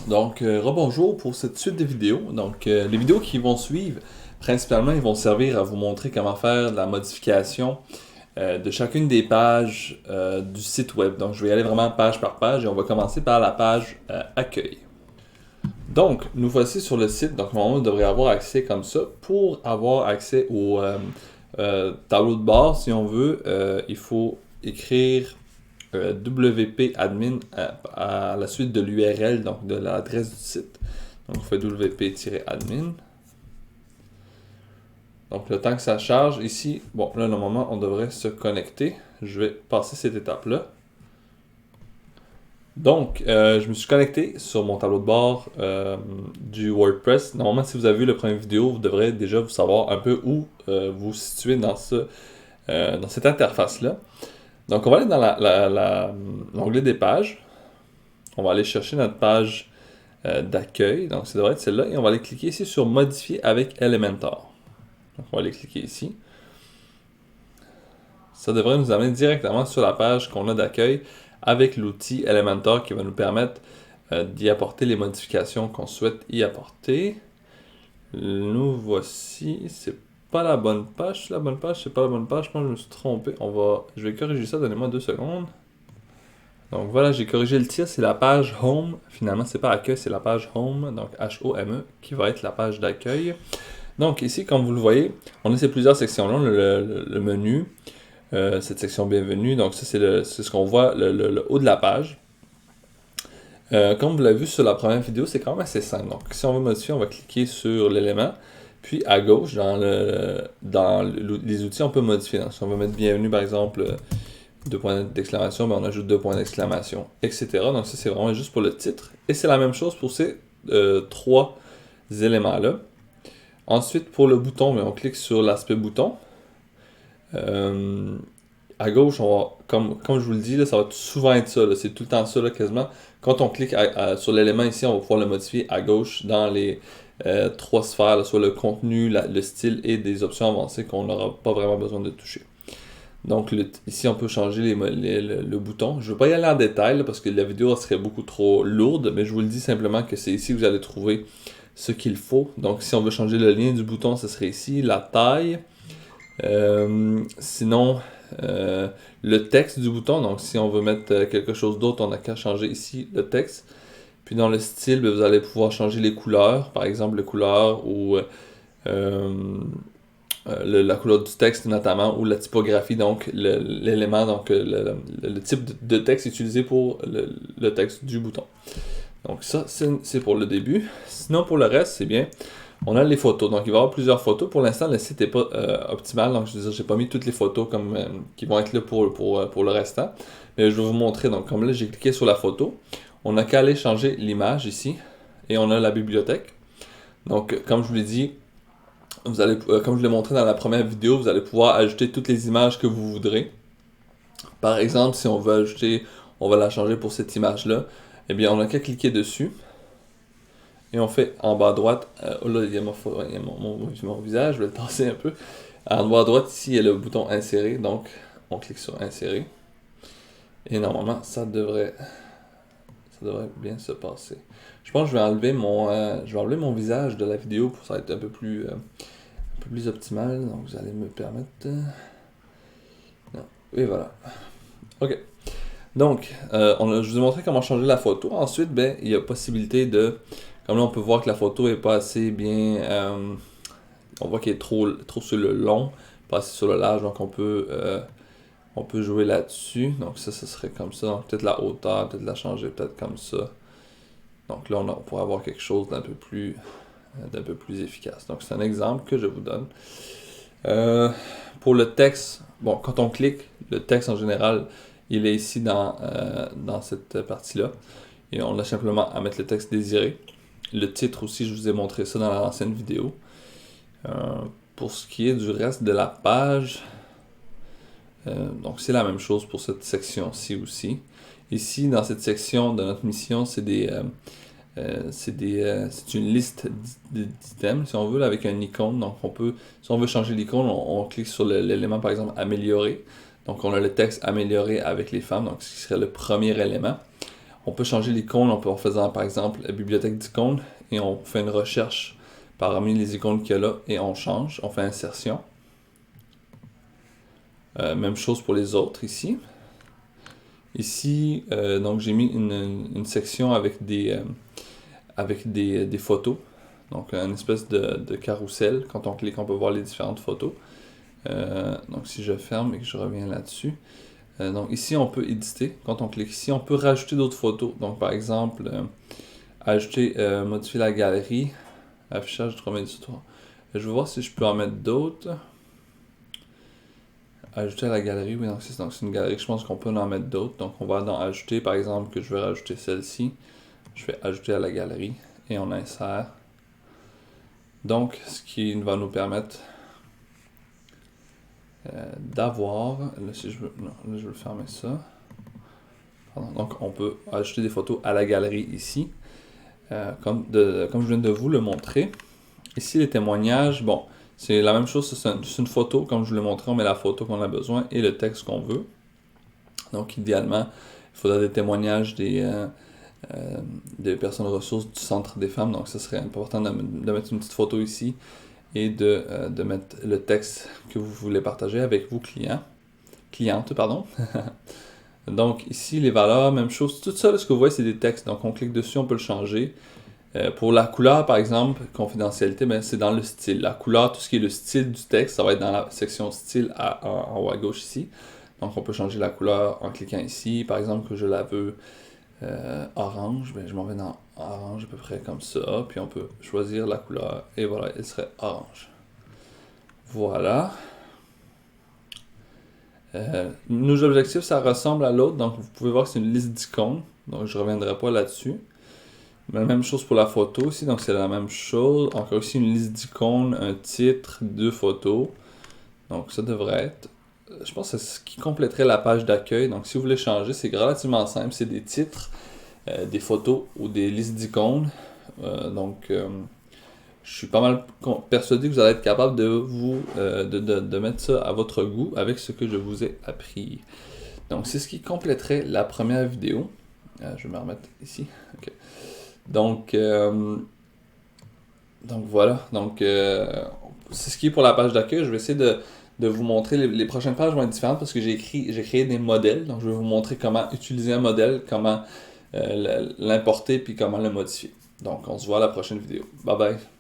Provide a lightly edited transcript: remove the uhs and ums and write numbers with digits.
Donc, rebonjour pour cette suite de vidéos. Donc, les vidéos qui vont suivre, principalement, ils vont servir à vous montrer comment faire de la modification de chacune des pages du site web. Donc, je vais y aller vraiment page par page et on va commencer par la page accueil. Donc, nous voici sur le site. Donc, normalement, on devrait avoir accès comme ça. Pour avoir accès au tableau de bord, si on veut, il faut écrire WP admin à la suite de l'URL, donc de l'adresse du site. Donc, on fait WP-admin. Donc, le temps que ça charge, ici, bon, là, normalement, on devrait se connecter. Je vais passer cette étape-là. Donc, je me suis connecté sur mon tableau de bord du WordPress. Normalement, si vous avez vu la première vidéo, vous devrez déjà vous savoir un peu où vous vous situez dans cette interface-là. Donc, on va aller dans l'onglet des pages. On va aller chercher notre page d'accueil. Donc, ça devrait être celle-là. Et on va aller cliquer ici sur Modifier avec Elementor. Donc, on va aller cliquer ici. Ça devrait nous amener directement sur la page qu'on a d'accueil avec l'outil Elementor qui va nous permettre d'y apporter les modifications qu'on souhaite y apporter. Nous voici. C'est pas la bonne page. C'est la bonne page. C'est pas la bonne page. Je pense que je me suis trompé. Je vais corriger ça. Donnez-moi 2 secondes. Donc voilà, j'ai corrigé le titre, c'est la page Home. Finalement, c'est pas accueil, c'est la page Home, donc H-O-M-E, qui va être la page d'accueil. Donc ici, comme vous le voyez, on a ces plusieurs sections-là. On a le menu, cette section bienvenue. Donc ça, c'est ce qu'on voit, le haut de la page. Comme vous l'avez vu sur la première vidéo, c'est quand même assez simple. Donc si on veut modifier, on va cliquer sur l'élément. Puis à gauche, dans les outils, on peut modifier. Donc si on veut mettre bienvenue, par exemple, 2 points d'exclamation, ben on ajoute 2 points d'exclamation, etc. Donc ça, c'est vraiment juste pour le titre. Et c'est la même chose pour ces 3 éléments-là. Ensuite, pour le bouton, ben on clique sur l'aspect bouton. À gauche, comme je vous le dis, là, ça va souvent être ça. C'est tout le temps ça, là, quasiment. Quand on clique sur l'élément ici, on va pouvoir le modifier à gauche dans les 3 sphères, là, soit le contenu, le style et des options avancées qu'on n'aura pas vraiment besoin de toucher. Donc ici, on peut changer le bouton. Je ne vais pas y aller en détail là, parce que la vidéo serait beaucoup trop lourde, mais je vous le dis simplement que c'est ici que vous allez trouver ce qu'il faut. Donc si on veut changer le lien du bouton, ce serait ici, la taille. Sinon, le texte du bouton. Donc si on veut mettre quelque chose d'autre, on n'a qu'à changer ici le texte. Puis dans le style, vous allez pouvoir changer les couleurs. Par exemple, les couleurs ou la couleur du texte notamment, ou la typographie, donc l'élément, donc le type de texte utilisé pour le texte du bouton. Donc ça, c'est pour le début. Sinon, pour le reste, c'est bien. On a les photos. Donc il va y avoir plusieurs photos. Pour l'instant, le site n'est pas optimal. Donc je veux dire, j'ai pas mis toutes les photos qui vont être là pour le restant. Mais je vais vous montrer. Donc comme là, j'ai cliqué sur la photo. On n'a qu'à aller changer l'image ici. Et on a la bibliothèque. Donc comme je vous l'ai dit, vous allez, comme je l'ai montré dans la première vidéo, vous allez pouvoir ajouter toutes les images que vous voudrez. Par exemple, si on veut ajouter, on va la changer pour cette image-là, eh bien, on n'a qu'à cliquer dessus. Et on fait en bas à droite, oh là, il y a mon visage, je vais le tasser un peu. En bas à droite, ici, il y a le bouton insérer, donc on clique sur insérer. Et normalement, ça devrait bien se passer. Je pense que je vais enlever mon visage de la vidéo pour ça être un peu plus optimal. Donc vous allez me permettre. Non. Et voilà. Ok. Donc, je vous ai montré comment changer la photo. Ensuite, ben, il y a possibilité de. Comme là, on peut voir que la photo est pas assez bien. On voit qu'elle est trop sur le long, pas assez sur le large. Donc on peut jouer là-dessus. Donc ça serait comme ça. Donc peut-être la hauteur, peut-être la changer, peut-être comme ça. Donc là, on pourrait avoir quelque chose d'un peu plus efficace. Donc c'est un exemple que je vous donne. Pour le texte, bon, quand on clique, le texte en général, il est ici dans cette partie-là. Et on a simplement à mettre le texte désiré. Le titre aussi, je vous ai montré ça dans l'ancienne vidéo. Pour ce qui est du reste de la page, donc c'est la même chose pour cette section-ci aussi. Ici, dans cette section de notre mission, c'est une liste d'items, si on veut, là, avec un icône. Donc, si on veut changer l'icône, on clique sur l'élément, par exemple, améliorer. Donc, on a le texte amélioré avec les femmes, donc ce qui serait le premier élément. On peut changer l'icône en faisant par exemple la bibliothèque d'icônes et on fait une recherche parmi les icônes qu'il y a là et on change, on fait insertion. Même chose pour les autres ici. Ici, donc j'ai mis une section avec des photos. Donc une espèce de carrousel. Quand on clique, on peut voir les différentes photos. Donc si je ferme et que je reviens là-dessus. Donc ici, on peut éditer. Quand on clique ici, on peut rajouter d'autres photos. Donc par exemple, modifier la galerie. Affichage de 3 d'histoire. Je vais voir si je peux en mettre d'autres. Ajouter à la galerie, oui, donc c'est une galerie, je pense qu'on peut en mettre d'autres. Donc on va dans ajouter, par exemple, que je vais rajouter celle-ci. Je vais ajouter à la galerie et on insère. Donc, ce qui va nous permettre d'avoir, là, si je veux, non, là, je veux fermer ça. Pardon, donc on peut ajouter des photos à la galerie ici, comme je viens de vous le montrer. Ici, les témoignages, bon, c'est la même chose, c'est une photo, comme je vous l'ai montré, on met la photo qu'on a besoin et le texte qu'on veut. Donc, idéalement, il faudra des témoignages des personnes ressources du Centre des femmes. Donc, ce serait important de mettre une petite photo ici et de mettre le texte que vous voulez partager avec vos clientes, pardon. Donc, ici, les valeurs, même chose. Tout ça, là, ce que vous voyez, c'est des textes. Donc, on clique dessus, on peut le changer. Pour la couleur, par exemple, confidentialité, ben, c'est dans le style. La couleur, tout ce qui est le style du texte, ça va être dans la section style en haut à gauche ici. Donc, on peut changer la couleur en cliquant ici. Par exemple, que je la veux orange, ben, je m'en vais dans orange à peu près comme ça. Puis, on peut choisir la couleur. Et voilà, elle serait orange. Voilà. Nos objectifs, ça ressemble à l'autre. Donc, vous pouvez voir que c'est une liste d'icônes. Donc, je ne reviendrai pas là-dessus. La même chose pour la photo aussi, donc c'est la même chose. Encore ici une liste d'icônes, un titre, 2 photos. Donc ça devrait être, je pense que c'est ce qui compléterait la page d'accueil. Donc si vous voulez changer, c'est relativement simple. C'est des titres, des photos ou des listes d'icônes. Je suis pas mal persuadé que vous allez être capable de mettre ça à votre goût avec ce que je vous ai appris. Donc c'est ce qui compléterait la première vidéo. Je vais me remettre ici. Okay. Donc voilà, c'est ce qui est pour la page d'accueil. Je vais essayer de vous montrer, les prochaines pages vont être différentes parce que j'ai créé des modèles. Donc je vais vous montrer comment utiliser un modèle, comment l'importer puis comment le modifier. Donc on se voit à la prochaine vidéo. Bye bye.